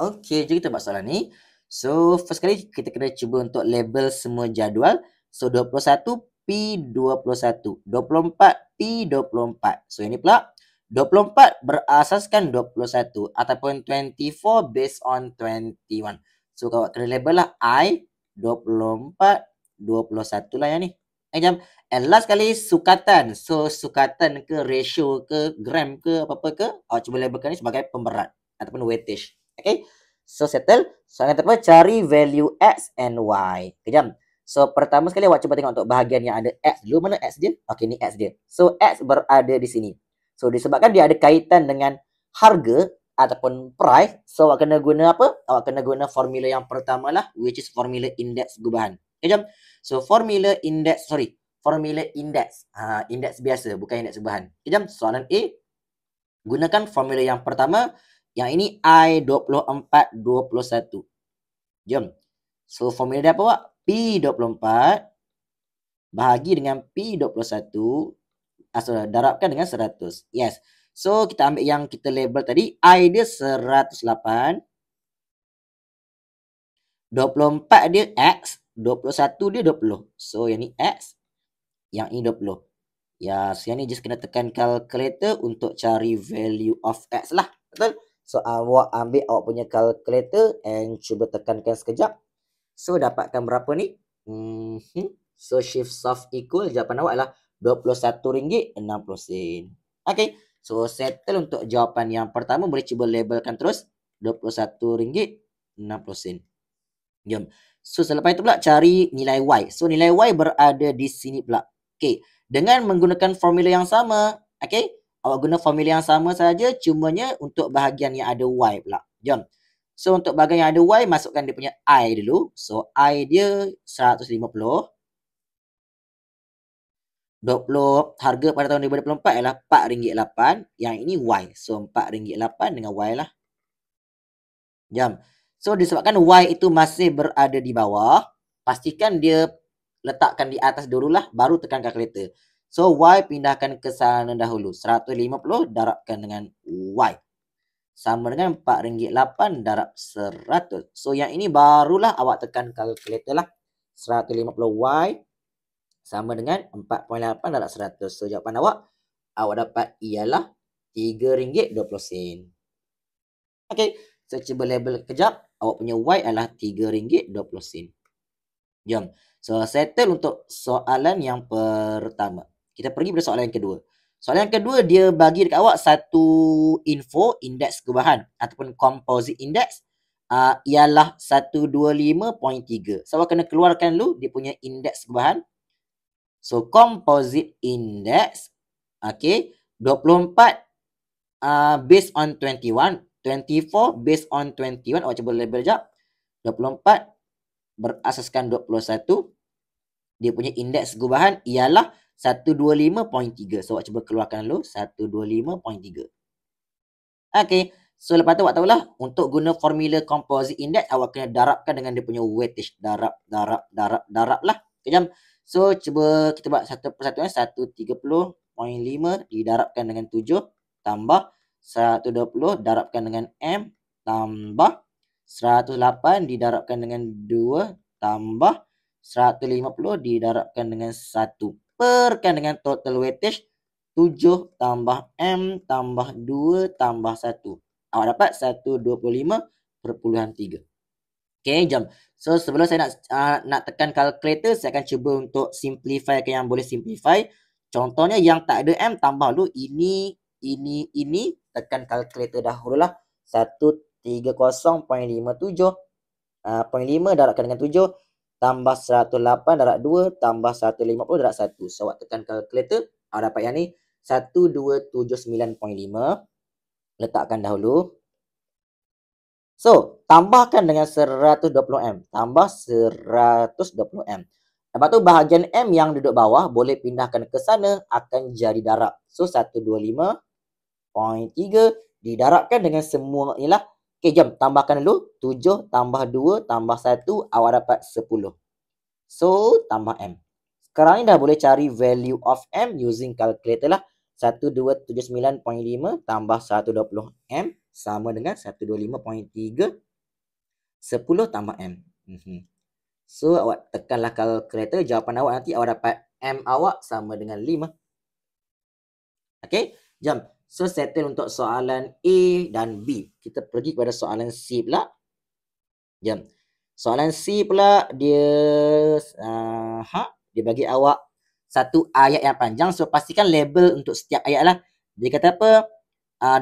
Okey, jadi kita buat soalan ni. So, first kali kita kena cuba untuk label semua jadual. So, 21 P21, 24 P24. So, ini pula 24 berasaskan 21 ataupun 24 based on 21. So, kau kena label lah I 24, 21 lah yang ni. Jom. And last kali sukatan. So, sukatan ke ratio ke gram ke apa-apa ke, awak cuba labelkan ni sebagai pemberat ataupun weightage. Okay. So, settle. Soalan pertama, cari value X and Y. Kejam. So, pertama sekali awak cuba tengok untuk bahagian yang ada X dulu. Mana X dia? Okay, ni X dia. So, X berada di sini. So, disebabkan dia ada kaitan dengan harga ataupun price. So, awak kena guna apa? Awak kena guna formula yang pertama lah, which is formula indeks gubahan. Kejam. So, formula indeks biasa, bukan indeks gubahan. Kejam. Soalan A. Gunakan formula yang pertama. Yang ini I 24, 21. Jom. So, formula dia apa, Wak? P24 bahagi dengan P21. Darabkan dengan 100. Yes. So, kita ambil yang kita label tadi. I dia 108. 24 dia X. 21 dia 20. So, yang ni X. Yang ini 20. Ya, so yang ni just kena tekan calculator untuk cari value of X lah. Betul? So, awak ambil awak punya calculator and cuba tekankan sekejap. So, dapatkan berapa ni? So, shift soft equal. Jawapan awak adalah RM21.60. Okay. So, settle untuk jawapan yang pertama. Boleh cuba labelkan terus. RM21.60. Jom. So, selepas itu pula cari nilai Y. So, nilai Y berada di sini pula. Okay. Dengan menggunakan formula yang sama. Okay. Awak guna formula yang sama saja, cumanya untuk bahagian yang ada Y pula. Jom. So, untuk bahagian yang ada Y, masukkan dia punya I dulu. So, I dia 150. 20, harga pada tahun 2024 ialah RM4.8. Yang ini Y. So, RM4.8 dengan Y lah. Jom. So, disebabkan Y itu masih berada di bawah, pastikan dia letakkan di atas dulu lah, baru tekan calculator. So, Y pindahkan ke sana dahulu. 150 darabkan dengan Y. Sama dengan RM4.8 darab 100. So, yang ini barulah awak tekan calculator lah. 150Y sama dengan 4.8 darab 100. So, jawapan awak dapat ialah RM3.20. Okay. So, cuba label kejap. Awak punya Y adalah RM3.20. Jom. So, settle untuk soalan yang pertama. Kita pergi pada soalan yang kedua. Soalan yang kedua, dia bagi dekat awak satu info, indeks gubahan ataupun composite index ialah 125.3. So, awak kena keluarkan dulu dia punya indeks gubahan. So, composite index, okay, 24 based on 21, 24 based on 21. Awak cuba label sekejap. 24 berasaskan 21. Dia punya indeks gubahan ialah 125.3. So, awak cuba keluarkan dulu 125.3. Okay. So, lepas tu awak tahulah untuk guna formula composite index, awak kena darabkan dengan dia punya weightage. Darab lah. Kejam. So, cuba kita buat satu persatuan. 130.5 didarabkan dengan 7 tambah 120 darabkan dengan M tambah 108 didarabkan dengan 2 tambah 150 didarabkan dengan 1. Perkan dengan total weightage 7 tambah M tambah 2 tambah 1. Awak dapat 125.3. Okay, jom. So, sebelum saya nak tekan calculator, saya akan cuba untuk simplify ke yang boleh simplify. Contohnya yang tak ada M, tambah dulu ini. Tekan calculator dahululah. 130.57. 0.5 darabkan dengan 7. Tambah 108 darab 2. Tambah 150 darab 1. So, awak tekan calculator. Awak dapat yang ni. 1279.5. Letakkan dahulu. So, tambahkan dengan 120M. Tambah 120M. Lepas tu bahagian M yang duduk bawah boleh pindahkan ke sana, akan jadi darab. So, 125.3 didarabkan dengan semua inilah. Okay, jom tambahkan dulu. 7 tambah 2 tambah 1, awak dapat 10. So, tambah M. Sekarang ni dah boleh cari value of M using calculator lah. 1279.5 tambah 120M sama dengan 125.3 10 tambah M. So, awak tekanlah kalkulator. Jawapan awak nanti awak dapat M awak sama dengan 5. Okay, jom. So, settle untuk soalan A dan B. Kita pergi kepada soalan C pula. Jom. Soalan C pula, dia dia bagi awak satu ayat yang panjang. So, pastikan label untuk setiap ayat lah. Dia kata apa?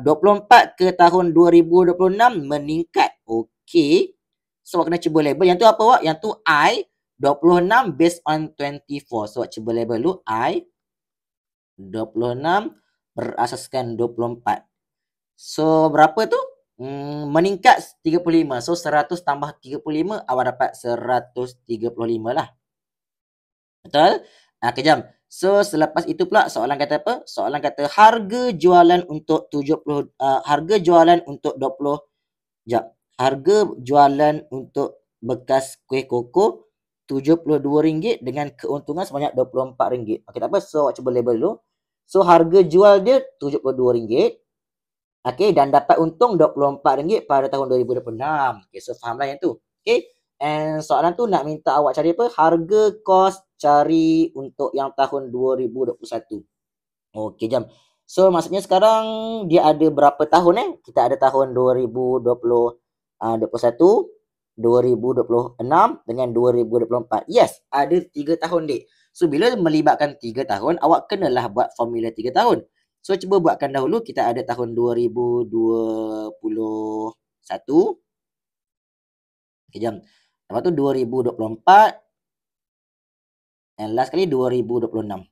24 ke tahun 2026 meningkat. Okay. So, awak kena cuba label. Yang tu apa awak? Yang tu I 26 based on 24. So, awak cuba label dulu. I 26 berasaskan 24. So, berapa tu? Meningkat 35. So, 100 tambah 35, awak dapat 135 lah. Betul? Kejam. So, selepas itu pula soalan kata apa? Soalan kata harga jualan untuk 70, harga jualan untuk 20, harga jualan untuk bekas kuih koko RM72 dengan keuntungan sebanyak RM24. Okay, tak apa. So, awak cuba label dulu. So, harga jual dia RM72. Okay, dan dapat untung RM24 pada tahun 2026. Okay, so fahamlah yang tu. Okay, and soalan tu nak minta awak cari apa? Harga kos cari untuk yang tahun 2021. Okay, jom. So, maksudnya sekarang dia ada berapa tahun Kita ada tahun 2021, 2026 dengan 2024. Yes, ada 3 tahun, dek. So, bila melibatkan 3 tahun, awak kenalah buat formula 3 tahun. So, cuba buatkan dahulu. Kita ada tahun 2021. Okay, jom. Lepas tu 2024. And last kali 2026.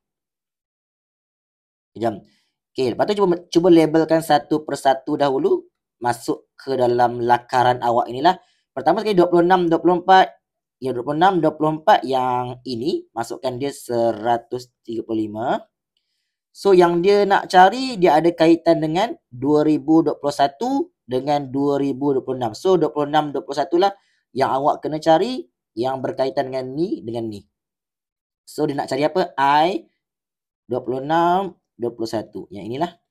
Okay, jom. Okay, lepas tu cuba labelkan satu persatu dahulu. Masuk ke dalam lakaran awak inilah. Pertama sekali 26, 24. Ya, 26, 24 yang ini. Masukkan dia 135. So, yang dia nak cari, dia ada kaitan dengan 2021 dengan 2026. So, 26, 21 lah yang awak kena cari yang berkaitan dengan ni, dengan ni. So, dia nak cari apa? I 26, 21. Yang inilah.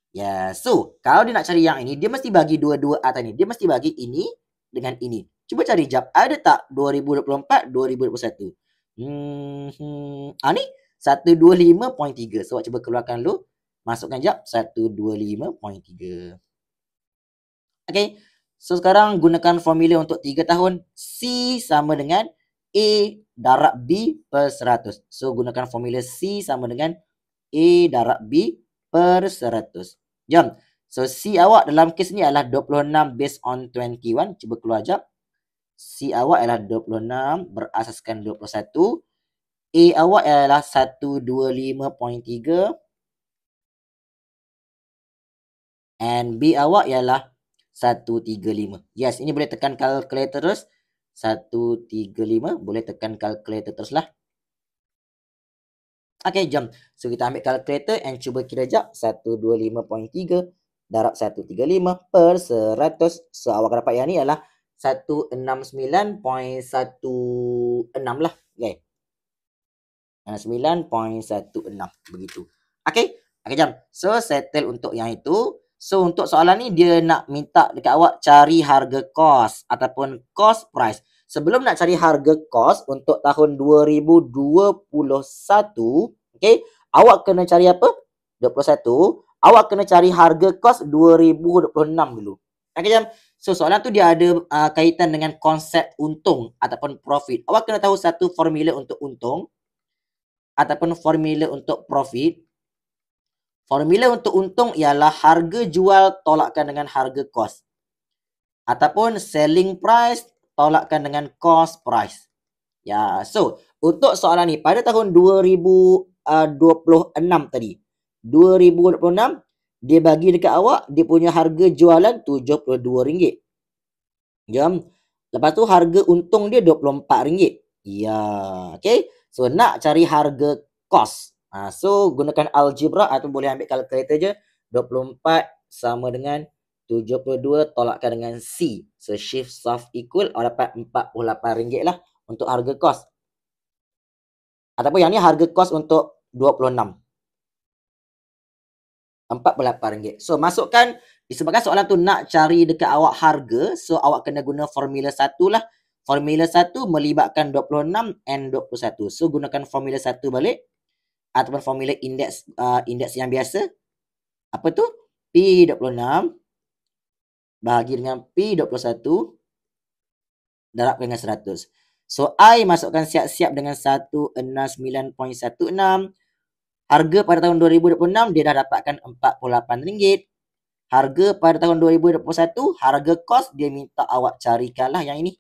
Ya, so, kalau dia nak cari yang ini, dia mesti bagi dua-dua atas ni. Dia mesti bagi ini dengan ini. Cuba cari jap. Ada tak 2024, 2021? Ni 125.3. So, awak cuba keluarkan dulu. Masukkan jap 125.3. Okay. So, sekarang gunakan formula untuk 3 tahun. C sama dengan A darab B per 100. So, gunakan formula C sama dengan A darab B per 100. Jom. So, C awak dalam kes ni adalah 26 based on 21. Cuba keluar jap. C awak adalah 26 berasaskan 21. A awak adalah 125.3 and B awak ialah 135. Yes, ini boleh tekan kalkulator terus. 135, boleh tekan kalkulator terus lah. Okay, jom. So, kita ambil kalkulator and cuba kira jap. 125.3 darab 135 per 100. So, awak dapat yang ni adalah 169.16 lah. Okay. 9.16 begitu. Okay, jom. So, settle untuk yang itu. So, untuk soalan ni dia nak minta dekat awak cari harga kos ataupun cost price. Sebelum nak cari harga kos untuk tahun 2021, okay, awak kena cari apa? 21. Awak kena cari harga kos 2026 dulu. Okay, jom. So, soalan tu dia ada kaitan dengan konsep untung ataupun profit. Awak kena tahu satu formula untuk untung ataupun formula untuk profit. Formula untuk untung ialah harga jual tolakkan dengan harga kos. Ataupun selling price tolakkan dengan cost price. Ya, so untuk soalan ni pada tahun 2026 tadi. 2026 dia bagi dekat awak dia punya harga jualan RM72. Jom. Lepas tu harga untung dia RM24. Ya, okey. So, nak cari harga kos. So, gunakan algebra atau boleh ambil kalkulator je. 24 sama dengan 72 tolakkan dengan C. So, shift solve equal, awak dapat RM48 lah untuk harga kos. Ataupun yang ni harga kos untuk 26. RM48. So, masukkan Disebabkan soalan tu nak cari dekat awak harga, so awak kena guna formula 1 lah. Formula 1 melibatkan 26 and 21. So gunakan formula 1 balik ataupun formula indeks yang biasa. Apa tu? P26 bahagi dengan P21 darabkan dengan 100. So I masukkan siap-siap dengan 169.16. Harga pada tahun 2026 dia dah dapatkan RM48. Harga pada tahun 2021, harga kos dia minta awak carikan lah yang ini.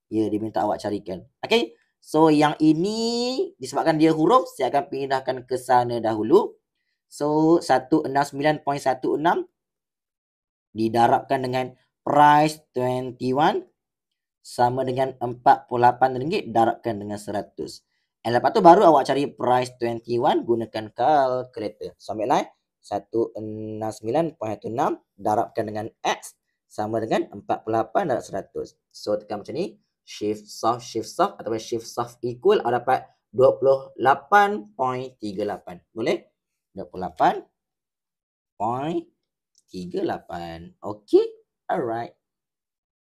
Ya, dia minta awak carikan. Okay. So yang ini disebabkan dia huruf, saya akan pindahkan ke sana dahulu. So 169.16 didarabkan dengan price 21 sama dengan RM48 darabkan dengan 100. And lepas tu baru awak cari price 21 gunakan kalkulator. So ambil lah 169.16 darabkan dengan X sama dengan 48 darab 100. So tekan macam ni. Shift soft ataupun shift soft equal awak dapat 28.38. Boleh? 28.38. Okay. Alright.